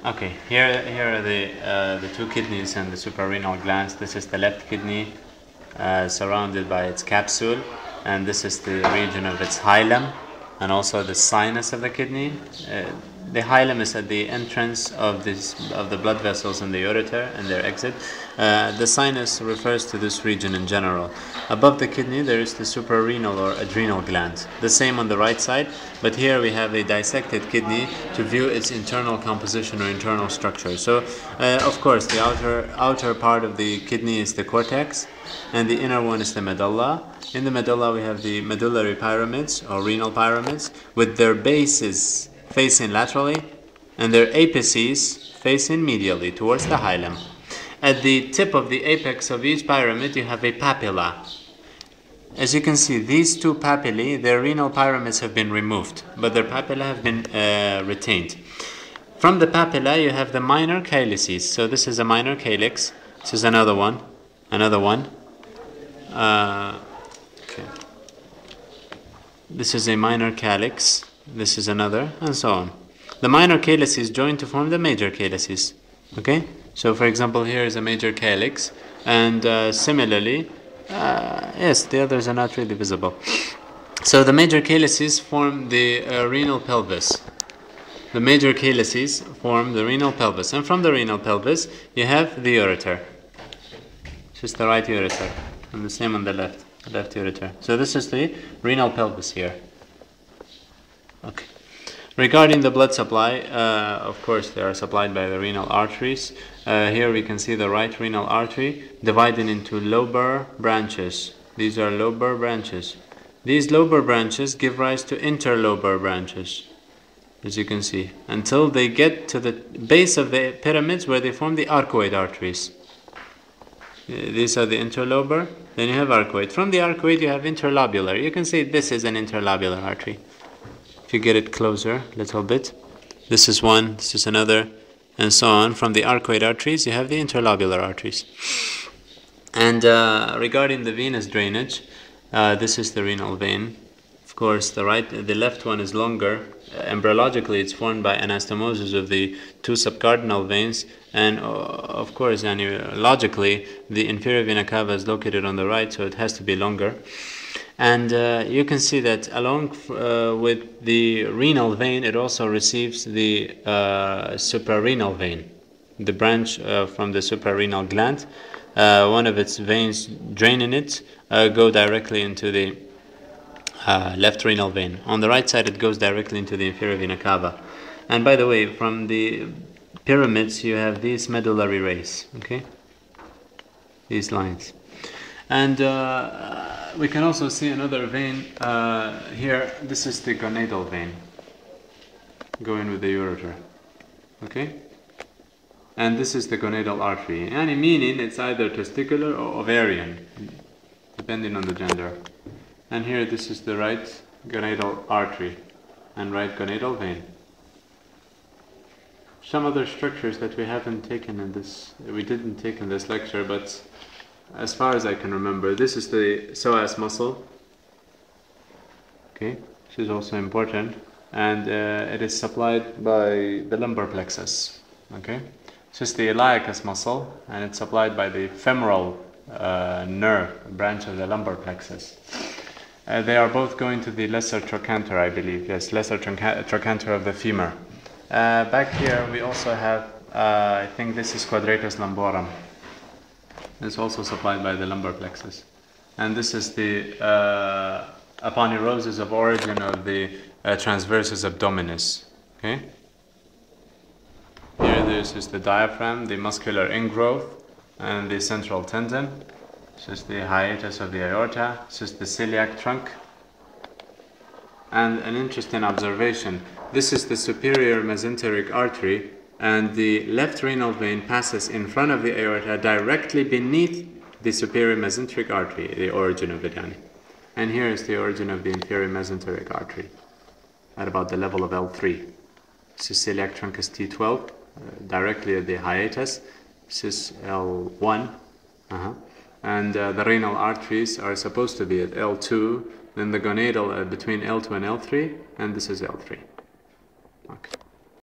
Okay, here are the two kidneys and the suprarenal glands. This is the left kidney, surrounded by its capsule, and this is the region of its hilum, and also the sinus of the kidney. The hilum is at the entrance of the blood vessels in the ureter and their exit. The sinus refers to this region in general. Above the kidney there is the suprarenal or adrenal gland. The same on the right side, but here we have a dissected kidney to view its internal composition or internal structure. So, of course, the outer part of the kidney is the cortex, and the inner one is the medulla. In the medulla we have the medullary pyramids or renal pyramids with their bases facing laterally and their apices facing medially towards the hilum. At the tip of the apex of each pyramid you have a papilla. As you can see, these two papillae, their renal pyramids have been removed, but their papilla have been retained. From the papilla you have the minor calyces. So this is a minor calyx. This is another one. Okay. This is a minor calyx. This is another, and so on. The minor calyces join to form the major calyces. Okay? So for example, here is a major calyx, and similarly, yes, the others are not really visible. So the major calyces form the renal pelvis. The major calyces form the renal pelvis, and from the renal pelvis you have the ureter. This is the right ureter, and the same on the left ureter. So this is the renal pelvis here. Okay. Regarding the blood supply, of course they are supplied by the renal arteries. Here we can see the right renal artery divided into lobar branches. These are lobar branches. These lobar branches give rise to interlobar branches, as you can see, until they get to the base of the pyramids where they form the arcuate arteries. These are the interlobar, then you have arcuate. From the arcuate you have interlobular. You can see this is an interlobular artery. If you get it closer a little bit, this is one, this is another, and so on. From the arcuate arteries you have the interlobular arteries. And regarding the venous drainage, this is the renal vein. Of course, the left one is longer. Embryologically, it's formed by anastomosis of the two subcardinal veins, and of course, logically, the inferior vena cava is located on the right, so it has to be longer. And you can see that along with the renal vein, it also receives the suprarenal vein, the branch from the suprarenal gland. One of its veins draining it go directly into the left renal vein. On the right side it goes directly into the inferior vena cava. And by the way, from the pyramids you have these medullary rays, okay, these lines. And we can also see another vein here. This is the gonadal vein going with the ureter, okay, and this is the gonadal artery, and meaning it's either testicular or ovarian depending on the gender. And here this is the right gonadal artery and right gonadal vein. Some other structures that we didn't take in this lecture, but as far as I can remember, this is the psoas muscle. Okay, this is also important, and it is supplied by the lumbar plexus. Okay, this is the iliacus muscle, and it's supplied by the femoral nerve branch of the lumbar plexus. They are both going to the lesser trochanter, I believe. Yes, lesser trochanter of the femur. Back here we also have, I think this is quadratus lumborum. It's also supplied by the lumbar plexus. And this is the aponeurosis of origin of the transversus abdominis. Okay? Here this is the diaphragm, the muscular ingrowth, and the central tendon. This is the hiatus of the aorta. This is the celiac trunk. And an interesting observation, this is the superior mesenteric artery, and the left renal vein passes in front of the aorta directly beneath the superior mesenteric artery, the origin of it. And here is the origin of the inferior mesenteric artery at about the level of L3. This is celiac truncus T12, directly at the hiatus. This is L1. And the renal arteries are supposed to be at L2, then the gonadal between L2 and L3, and this is L3. Okay.